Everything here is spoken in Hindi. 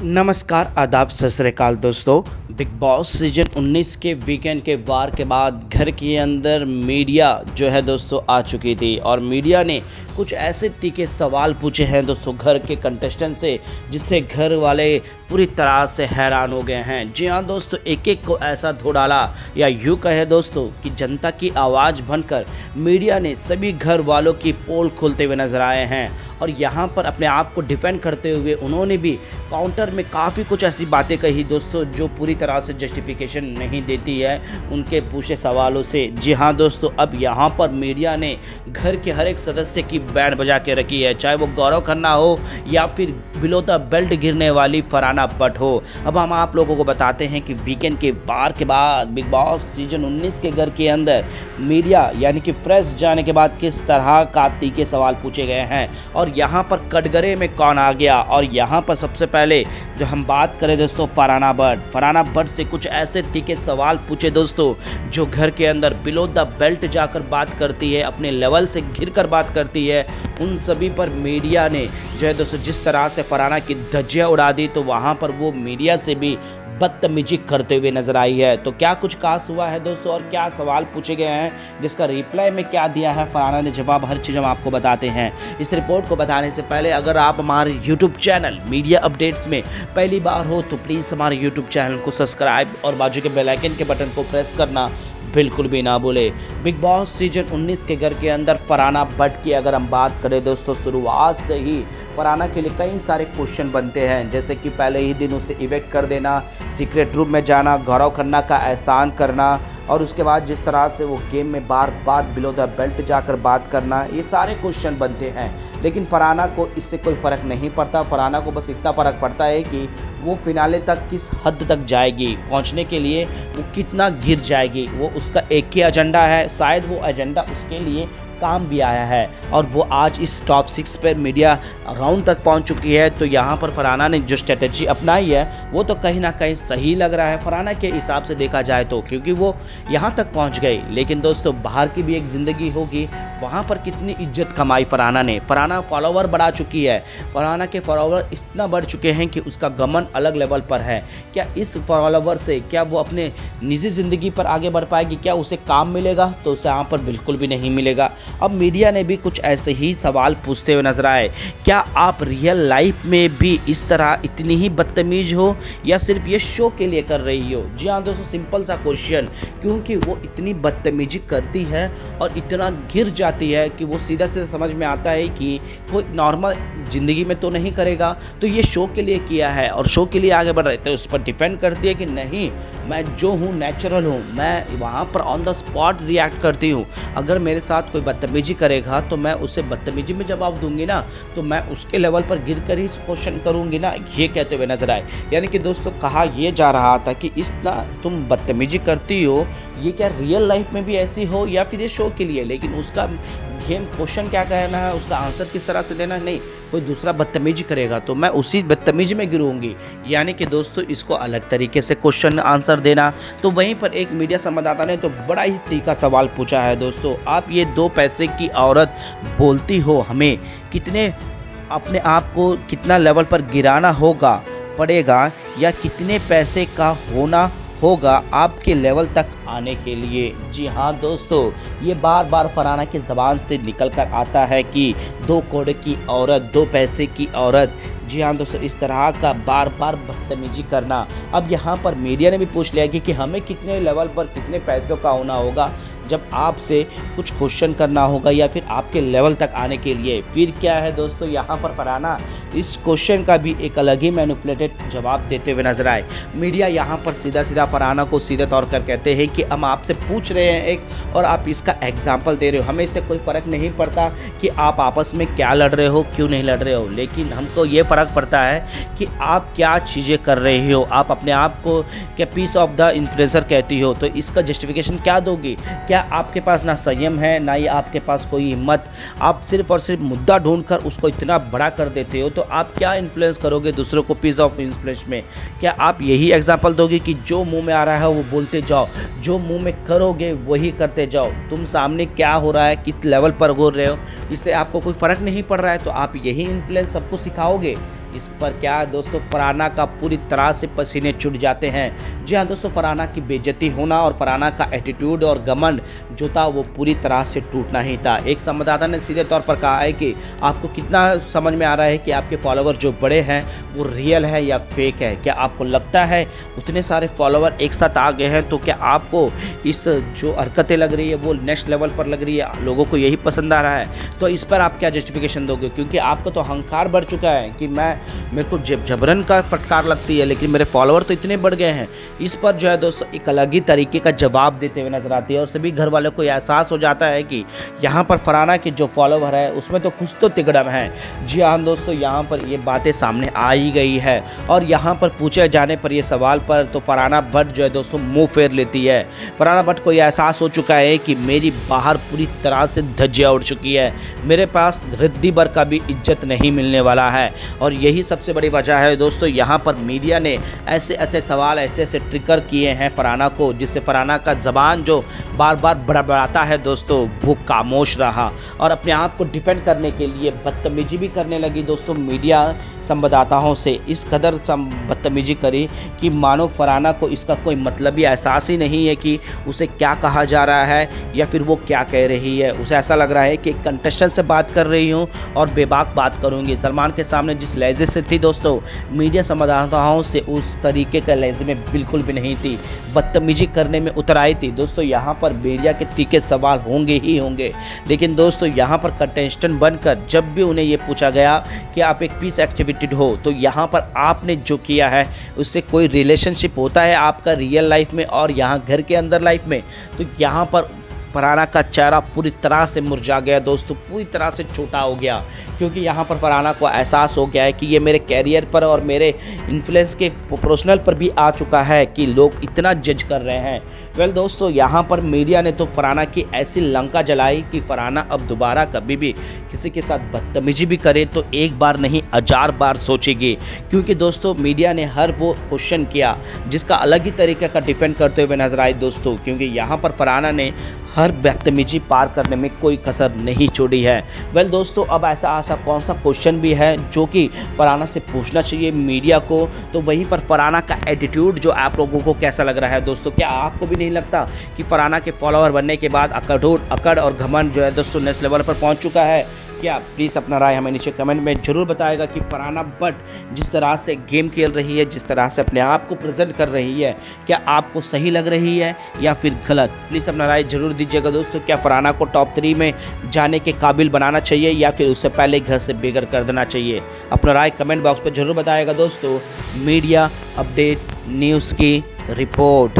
नमस्कार, आदाब, सत श्री अकाल दोस्तों। बिग बॉस सीजन 19 के वीकेंड के वार के बाद घर के अंदर मीडिया जो है दोस्तों आ चुकी थी और मीडिया ने कुछ ऐसे तीखे सवाल पूछे हैं दोस्तों घर के कंटेस्टेंट से, जिससे घर वाले पूरी तरह से हैरान हो गए हैं। जी हाँ दोस्तों, एक एक को ऐसा धो डाला, या यूँ कहे दोस्तों कि जनता की आवाज़ बनकर मीडिया ने सभी घर वालों की पोल खोलते हुए नजर आए हैं और यहाँ पर अपने आप को डिफेंड करते हुए उन्होंने भी काउंटर में काफ़ी कुछ ऐसी बातें कही दोस्तों जो पूरी तरह से जस्टिफिकेशन नहीं देती है उनके पूछे सवालों से। जी हाँ दोस्तों, अब यहाँ पर मीडिया ने घर के हर एक सदस्य की बैंड बजा के रखी है, चाहे वो गौरव खन्ना हो या फिर बिलो द बेल्ट गिरने वाली फरहाना भट्ट हो। अब हम आप लोगों को बताते हैं कि वीकेंड के वार के बाद बिग बॉस सीजन 19 के घर के अंदर मीडिया यानी कि फ्रेश जाने के बाद किस तरह का तीखे सवाल पूछे गए हैं और यहाँ पर कटघरे में कौन आ गया। और यहाँ पर सबसे पहले जो हम बात करें दोस्तों फरहाना भट्ट से कुछ ऐसे तीखे सवाल पूछे दोस्तों जो घर के अंदर बिलो द बेल्ट जाकर बात करती है, अपने लेवल से घिर कर बात करती है। उन सभी पर मीडिया ने जो है दोस्तों जिस तरह से फरहाना की धज्जियां उड़ा दी, तो वहाँ पर वो मीडिया से भी बदतमीजी करते हुए नजर आई है। तो क्या कुछ खास हुआ है दोस्तों और क्या सवाल पूछे गए हैं, जिसका रिप्लाई में क्या दिया है फरहाना ने जवाब, हर चीज़ हम आपको बताते हैं। इस रिपोर्ट को बताने से पहले अगर आप हमारे यूट्यूब चैनल मीडिया अपडेट्स में पहली बार हो तो प्लीज़ हमारे यूट्यूब चैनल को सब्सक्राइब और बाजू के बेल आइकन के बटन को प्रेस करना बिल्कुल भी ना भूले। बिग बॉस सीजन 19 के घर के अंदर फरहाना भट्ट की अगर हम बात करें दोस्तों, शुरुआत से ही फरहाना के लिए कई सारे क्वेश्चन बनते हैं, जैसे कि पहले ही दिन उसे इवेक्ट कर देना, सीक्रेट रूम में जाना, गौरव खन्ना का एहसान करना और उसके बाद जिस तरह से वो गेम में बार बार बिलो द बेल्ट जाकर बात करना, ये सारे क्वेश्चन बनते हैं। लेकिन फरहाना को इससे कोई फ़र्क नहीं पड़ता। फरहाना को बस इतना फ़र्क पड़ता है कि वो फिनाले तक किस हद तक जाएगी, पहुंचने के लिए वो कितना गिर जाएगी। वो उसका एक ही एजेंडा है, शायद वो एजेंडा उसके लिए काम भी आया है और वो आज इस टॉप 6 पर मीडिया राउंड तक पहुंच चुकी है। तो यहाँ पर फरहाना ने जो स्ट्रेटजी अपनाई है वो तो कहीं ना कहीं सही लग रहा है फरहाना के हिसाब से देखा जाए तो, क्योंकि वो यहाँ तक पहुँच गई। लेकिन दोस्तों बाहर की भी एक ज़िंदगी होगी, वहाँ पर कितनी इज्जत कमाई फरहाना ने। फरहाना फॉलोवर बढ़ा चुकी है, फरहाना के फॉलोवर इतना बढ़ चुके हैं कि उसका गमन अलग लेवल पर है। क्या इस फॉलोवर से क्या वो अपने निजी ज़िंदगी पर आगे बढ़ पाएगी, क्या उसे काम मिलेगा? तो उसे यहाँ पर बिल्कुल भी नहीं मिलेगा। अब मीडिया ने भी कुछ ऐसे ही सवाल पूछते हुए नजर आए, क्या आप रियल लाइफ में भी इस तरह इतनी ही बदतमीज हो या सिर्फ ये शो के लिए कर रही हो? जी हाँ दोस्तों, सिंपल सा क्वेश्चन, क्योंकि वो इतनी बदतमीजी करती है और इतना गिर जाती है कि वो सीधा से समझ में आता है कि कोई नॉर्मल ज़िंदगी में तो नहीं करेगा, तो ये शो के लिए किया है और शो के लिए आगे बढ़ रहे थे। उस पर डिफेंड करती है कि नहीं, मैं जो हूँ नेचुरल हूँ, मैं वहाँ पर ऑन द स्पॉट रिएक्ट करती हूँ। अगर मेरे साथ कोई बदतमीजी करेगा तो मैं उसे बदतमीजी में जवाब दूंगी ना, तो मैं उसके लेवल पर गिर कर ही क्वेश्चन करूंगी ना, ये कहते हुए नजर आए। यानी कि दोस्तों कहा यह जा रहा था कि इस ना तुम बदतमीजी करती हो, ये क्या रियल लाइफ में भी ऐसी हो या फिर ये शो के लिए? लेकिन उसका गेम क्वेश्चन क्या कहना है, उसका आंसर किस तरह से देना है, नहीं, कोई दूसरा बदतमीजी करेगा तो मैं उसी बदतमीजी में गिरूंगी। यानी कि दोस्तों इसको अलग तरीके से क्वेश्चन आंसर देना। तो वहीं पर एक मीडिया संवाददाता ने तो बड़ा ही तीखा सवाल पूछा है दोस्तों, आप ये 2 पैसे की औरत बोलती हो, हमें कितने अपने आप को कितना लेवल पर गिराना होगा पड़ेगा या कितने पैसे का होना होगा आपके लेवल तक आने के लिए? जी हाँ दोस्तों, ये बार बार फरहाना की ज़बान से निकल कर आता है कि 2 करोड़ की औरत, 2 पैसे की औरत। जी हाँ दोस्तों, इस तरह का बार बार बदतमीजी करना। अब यहाँ पर मीडिया ने भी पूछ लिया कि हमें कितने लेवल पर कितने पैसों का होना होगा जब आपसे कुछ क्वेश्चन करना होगा या फिर आपके लेवल तक आने के लिए। फिर क्या है दोस्तों, यहाँ पर फरहाना इस क्वेश्चन का भी एक अलग ही मैनिपुलेटेड जवाब देते हुए नजर आए। मीडिया यहाँ पर सीधा सीधा फरहाना को सीधे तौर पर कहते हैं कि हम आपसे पूछ रहे हैं एक और आप इसका एग्जाम्पल दे रहे हो, हमें इससे कोई फ़र्क नहीं पड़ता कि आप आपस में क्या लड़ रहे हो, क्यों नहीं लड़ रहे हो, लेकिन हमको ये फ़र्क पड़ता है कि आप क्या चीज़ें कर रहे हो। आप अपने आप को क्या पीस ऑफ द इन्फ्लुएंसर कहती हो, तो इसका जस्टिफिकेशन क्या दोगी? क्या आपके पास ना संयम है, ना ही आपके पास कोई हिम्मत? आप सिर्फ और सिर्फ मुद्दा ढूंढकर उसको इतना बड़ा कर देते हो, तो आप क्या इन्फ्लुएंस करोगे दूसरों को पीस ऑफ इन्फ्लुएंस में? क्या आप यही एग्जाम्पल दोगे कि जो मुंह में आ रहा है वो बोलते जाओ, जो मुंह में करोगे वही करते जाओ? तुम सामने क्या हो रहा है, किस लेवल पर हो रहे हो, इससे आपको कोई फ़र्क नहीं पड़ रहा है, तो आप यही इन्फ्लुएंस सबको सिखाओगे? इस पर क्या है दोस्तों, फरहाना का पूरी तरह से पसीने छूट जाते हैं। जी हाँ दोस्तों, फरहाना की बेइज्जती होना और फरहाना का एटीट्यूड और घमंड जो था वो पूरी तरह से टूटना ही था। एक संवाददाता ने सीधे तौर पर कहा है कि आपको कितना समझ में आ रहा है कि आपके फॉलोवर जो बड़े हैं वो रियल है या फेक है। क्या आपको लगता है उतने सारे फॉलोवर एक साथ आ गए हैं तो क्या आपको इस जो हरकतें लग रही है वो नेक्स्ट लेवल पर लग रही है, लोगों को यही पसंद आ रहा है? तो इस पर आप क्या जस्टिफिकेशन दोगे? क्योंकि आपका तो अहंकार बढ़ चुका है कि मेरे को जबरन का फटकार लगती है लेकिन मेरे फॉलोवर तो इतने बढ़ गए हैं। इस पर जो है दोस्तों एक अलग ही तरीके का जवाब देते हुए नजर आती है और सभी घर वालों को एहसास हो जाता है कि यहाँ पर फरहाना के जो फॉलोवर है उसमें तो कुछ तो तिगड़म है। जी हाँ दोस्तों, यहाँ पर ये बातें सामने आ ही गई है और यहाँ पर पूछे जाने पर ये सवाल पर तो फरहाना भट्ट जो है दोस्तों मुंह फेर लेती है। फरहाना भट्ट को यह एहसास हो चुका है कि मेरी बाहर पूरी तरह से धज्जियाँ उड़ चुकी है, मेरे पास रिद्दी भर का भी इज्जत नहीं मिलने वाला है। और यही सबसे बड़ी वजह है दोस्तों, यहाँ पर मीडिया ने ऐसे ऐसे सवाल ऐसे ऐसे ट्रिगर किए हैं फरहाना को, जिससे फरहाना का ज़बान जो बार बार बड़बड़ाता है दोस्तों वो खामोश रहा और अपने आप को डिफेंड करने के लिए बदतमीजी भी करने लगी दोस्तों। मीडिया संवाददाताओं से इस कदर बदतमीजी करी कि मानो फरहाना को इसका कोई मतलब ही एहसास ही नहीं है कि उसे क्या कहा जा रहा है या फिर वो क्या कह रही है। उसे ऐसा लग रहा है कि कंटेस्टेंट से बात कर रही हूँ और बेबाक बात करूँगी। सलमान के सामने जिस लहजे से थी दोस्तों, मीडिया संवाददाताओं से उस तरीके का लहजे में बिल्कुल भी नहीं थी, बदतमीजी करने में उतर आई थी। दोस्तों यहाँ पर मीडिया के तीखे सवाल होंगे ही होंगे, लेकिन दोस्तों यहाँ पर कंटेस्टेंट बनकर जब भी उन्हें ये पूछा गया कि आप एक पीस एक्टिवेटेड हो तो यहाँ पर आपने जो किया है उससे कोई रिलेशनशिप होता है आपका रियल लाइफ में और यहाँ घर के अंदर लाइफ में? तो यहाँ पर फरहाना का चेहरा पूरी तरह से मुरझा गया दोस्तों, पूरी तरह से छोटा हो गया, क्योंकि यहाँ पर फरहाना को एहसास हो गया है कि ये मेरे कैरियर पर और मेरे इन्फ्लुएंस के प्रोफेशनल पर भी आ चुका है कि लोग इतना जज कर रहे हैं। वेल दोस्तों, यहाँ पर मीडिया ने तो फरहाना की ऐसी लंका जलाई कि फरहाना अब दोबारा कभी भी किसी के साथ बदतमीजी भी करे तो एक बार नहीं 1000 बार सोचेगी, क्योंकि दोस्तों मीडिया ने हर वो क्वेश्चन किया जिसका अलग ही तरीके का डिफेंड करते हुए नजर आए दोस्तों, क्योंकि यहाँ पर फरहाना ने हर बदतमीजी पार करने में कोई कसर नहीं छोड़ी है। वेल दोस्तों, अब ऐसा कौन सा क्वेश्चन भी है जो कि फरहाना से पूछना चाहिए मीडिया को, तो वहीं पर फरहाना का एटीट्यूड जो आप लोगों को कैसा लग रहा है दोस्तों? क्या आपको भी नहीं लगता कि फरहाना के फॉलोअर बनने के बाद अकड़ और घमंड जो है दोस्तों नेक्स्ट लेवल पर पहुंच चुका है? क्या प्लीज़ अपना राय हमें नीचे कमेंट में ज़रूर बताएगा कि फरहाना भट्ट जिस तरह से गेम खेल रही है, जिस तरह से अपने आप को प्रेजेंट कर रही है, क्या आपको सही लग रही है या फिर गलत? प्लीज़ अपना राय ज़रूर दीजिएगा दोस्तों। क्या फरहाना को टॉप 3 में जाने के काबिल बनाना चाहिए या फिर उससे पहले घर से बेघर कर देना चाहिए? अपना राय कमेंट बॉक्स पर ज़रूर बताएगा दोस्तों। मीडिया अपडेट न्यूज़ की रिपोर्ट।